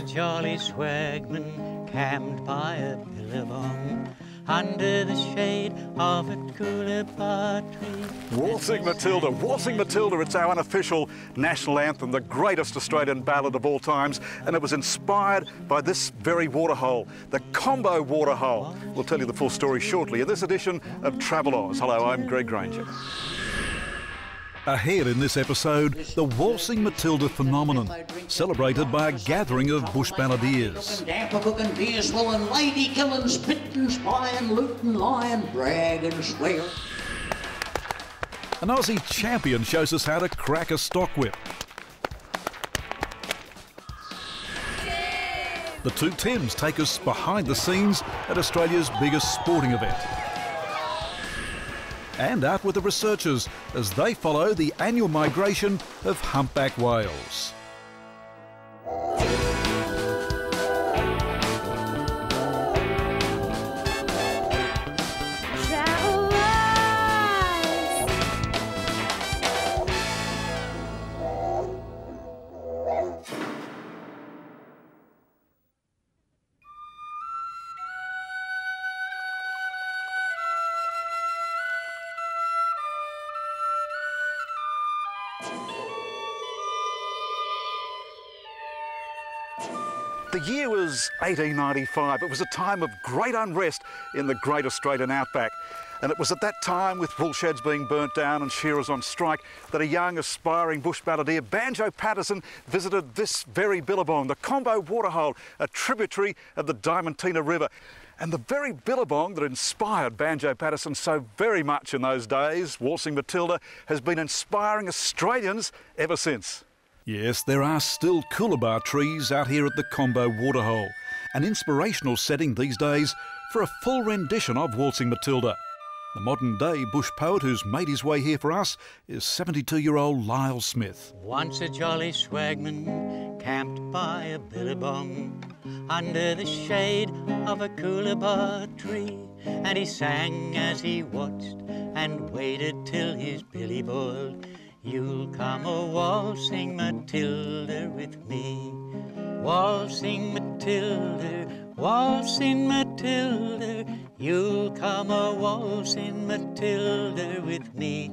jolly swagman camped by a billabong under the shade of a coolabah tree. Waltzing Matilda, Waltzing Matilda, it's our unofficial national anthem, the greatest Australian ballad of all times, and it was inspired by this very waterhole, the Combo waterhole. We'll tell you the full story shortly in this edition of TravelOz. Hello, I'm Greg Granger. Ahead in this episode, the Waltzing Matilda phenomenon, celebrated by a gathering of bush balladeers. Damper cooking, beer swilling, lady killing, spitting, spying, looting, lying, brag and swear. An Aussie champion shows us how to crack a stock whip. The two Tims take us behind the scenes at Australia's biggest sporting event. And out with the researchers as they follow the annual migration of humpback whales. The year was 1895. It was a time of great unrest in the great Australian outback. And it was at that time, with wool sheds being burnt down and shearers on strike, that a young aspiring bush balladeer, Banjo Paterson, visited this very billabong, the Combo waterhole, a tributary of the Diamantina River. And the very billabong that inspired Banjo Paterson so very much in those days, Waltzing Matilda, has been inspiring Australians ever since. Yes, there are still coolabah trees out here at the Combo waterhole, an inspirational setting these days for a full rendition of Waltzing Matilda. The modern-day bush poet who's made his way here for us is 72-year-old Lyle Smith. Once a jolly swagman camped by a billabong under the shade of a coolabah tree, and he sang as he watched and waited till his billy boiled. You'll come a waltzing Matilda with me. Waltzing Matilda, waltzing Matilda, you'll come a waltzing Matilda with me.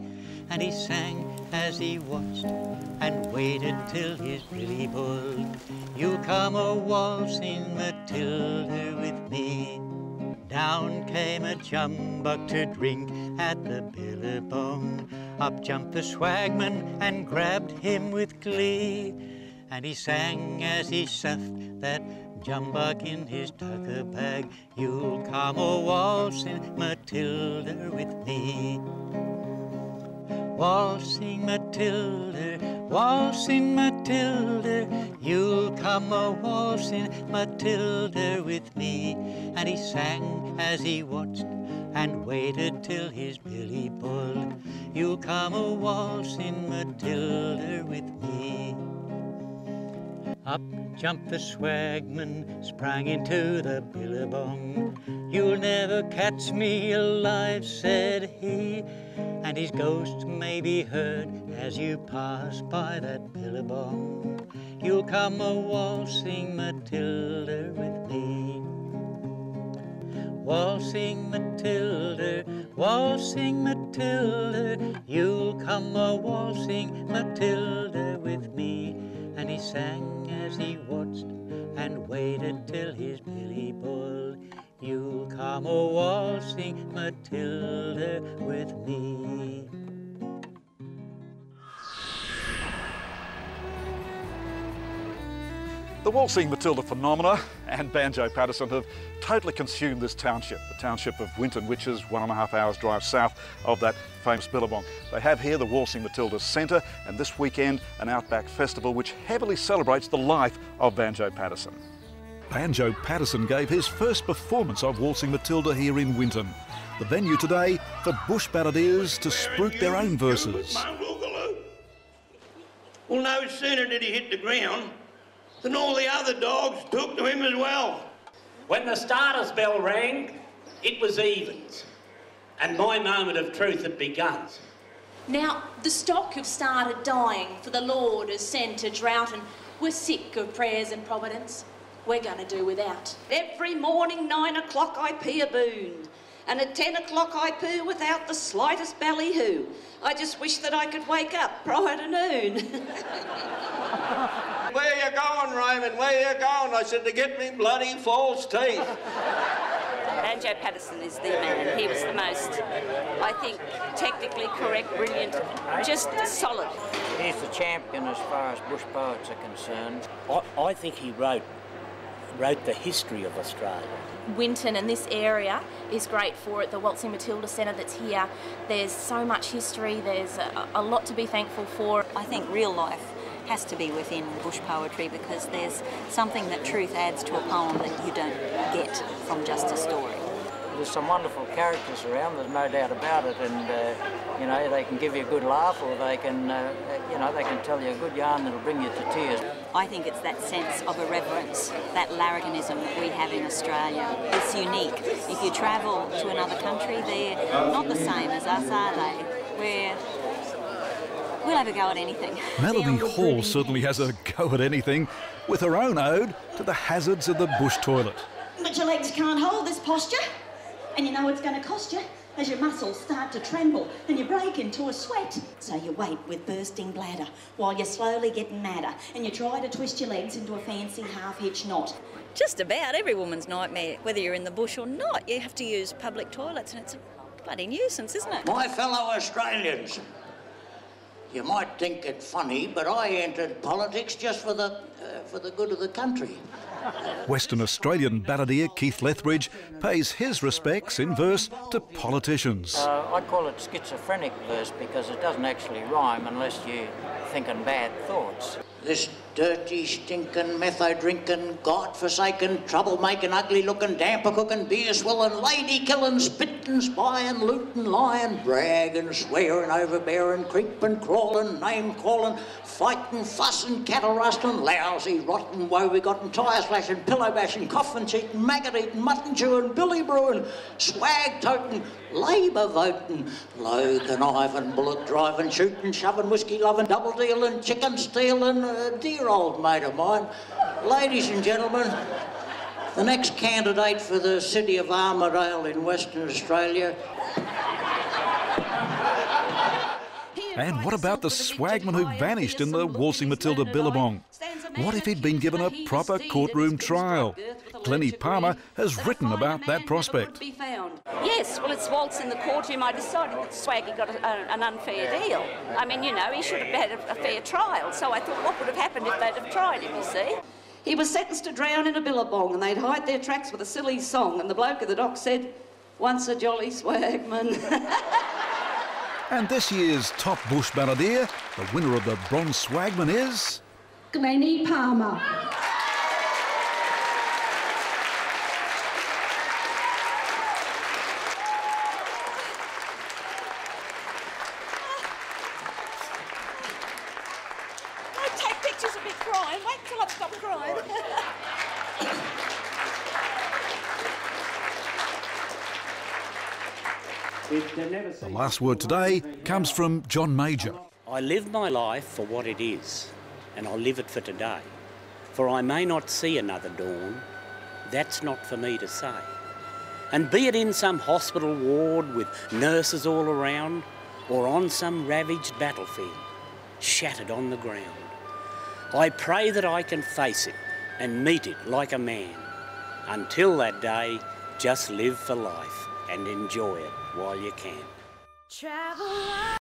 And he sang as he watched and waited till his billy boiled. You'll come a waltzing Matilda with me. Down came a jumbuck to drink at the billabong. Up jumped the swagman and grabbed him with glee. And he sang as he stuffed that jumbuck in his tucker bag. You'll come a waltzing Matilda with me. Waltzing Matilda, waltzing Matilda, you'll come a waltzing Matilda with me. And he sang as he watched and waited till his billy boiled. You'll come a waltzing Matilda with me. Up jumped the swagman, sprang into the billabong. You'll never catch me alive, said he, and his ghost may be heard as you pass by that billabong. You'll come a waltzing Matilda with me. Waltzing Matilda, waltzing Matilda, you'll come a waltzing Matilda with me. And he sang as he watched and waited till his billy boiled. You'll come a waltzing Matilda with me. The Waltzing Matilda phenomena and Banjo Paterson have totally consumed this township, the township of Winton, which is 1.5 hours drive south of that famous billabong. They have here the Waltzing Matilda Centre, and this weekend an Outback Festival which heavily celebrates the life of Banjo Paterson. Banjo Paterson gave his first performance of Waltzing Matilda here in Winton. The venue today for bush balladeers to spruik their own verses. Well, no sooner did he hit the ground than all the other dogs took to him as well. When the starter's bell rang, it was evens, and my moment of truth had begun. Now, the stock have started dying, for the Lord has sent a drought, and we're sick of prayers and providence. we're going to do without. Every morning, 9 o'clock, I pee a boon. And at 10 o'clock, I poo without the slightest ballyhoo. I just wish that I could wake up prior to noon. Where you going, Raymond? Where you going? I said, to get me bloody false teeth. Banjo Paterson is the man. He was the most, I think, technically correct, brilliant, just solid. He's the champion as far as bush poets are concerned. I think he wrote the history of Australia. Winton and this area is great for it. The Waltzsing Matilda Centre that's here, there's so much history, there's a lot to be thankful for. I think real life has to be within bush poetry because there's something that truth adds to a poem that you don't get from just a story. There's some wonderful characters around, there's no doubt about it, and you know, they can give you a good laugh, or they can, you know, they can tell you a good yarn that'll bring you to tears. I think it's that sense of irreverence, that larrikinism that we have in Australia. It's unique. If you travel to another country, they're not the same as us, are they? We'll have a go at anything. Melody Hall certainly has a go at anything, with her own ode to the hazards of the bush toilet. But your legs can't hold this posture. And you know what's going to cost you? As your muscles start to tremble and you break into a sweat. So you wait with bursting bladder while you're slowly getting madder, and you try to twist your legs into a fancy half-hitch knot. Just about every woman's nightmare, whether you're in the bush or not. You have to use public toilets, and it's a bloody nuisance, isn't it? My fellow Australians, you might think it funny, but I entered politics just for the good of the country. Western Australian balladeer Keith Lethbridge pays his respects in verse to politicians. I call it schizophrenic verse because it doesn't actually rhyme unless you're thinking bad thoughts. This dirty, stinking, metho-drinking, God-forsaken, trouble-making, ugly-looking, damper-cooking, beer-swilling, lady-killing, spitting, spying, looting, lying, bragging, swearing, overbearing, creeping, crawling, name-calling, fighting, fussing, cattle-rustling, lousy, rotten, woe-begotten, tyre-slashing, pillow-bashing, coffin-cheating, maggot-eating, mutton-chewing, billy-brewing, swag-toting, Labour-voting, low-conniving, bullet-driving, shooting, shoving, whiskey-loving, double-dealing, chicken-stealing, dear old mate of mine. Ladies and gentlemen, the next candidate for the city of Armidale in Western Australia. And what about the swagman who vanished in the Waltzsing Matilda billabong? What if he'd been given a proper courtroom trial? Glennie Palmer has written about that prospect. Yes, well, it's waltz in the courtroom. I decided that Swaggy got an unfair deal. I mean, you know, he should have had a fair trial. So I thought, what would have happened if they'd have tried him, you see? He was sentenced to drown in a billabong, and they'd hide their tracks with a silly song, and the bloke at the dock said, "Once a jolly swagman." And this year's top bush balladeer, the winner of the Bronze Swagman, is Glennie Palmer. Don't take pictures of me crying. Wait until I've stopped crying. the last word today comes from John Major. I live my life for what it is, and I'll live it for today. For I may not see another dawn, that's not for me to say. And be it in some hospital ward with nurses all around, or on some ravaged battlefield, shattered on the ground, I pray that I can face it and meet it like a man. Until that day, just live for life and enjoy it while you can. TravelOz.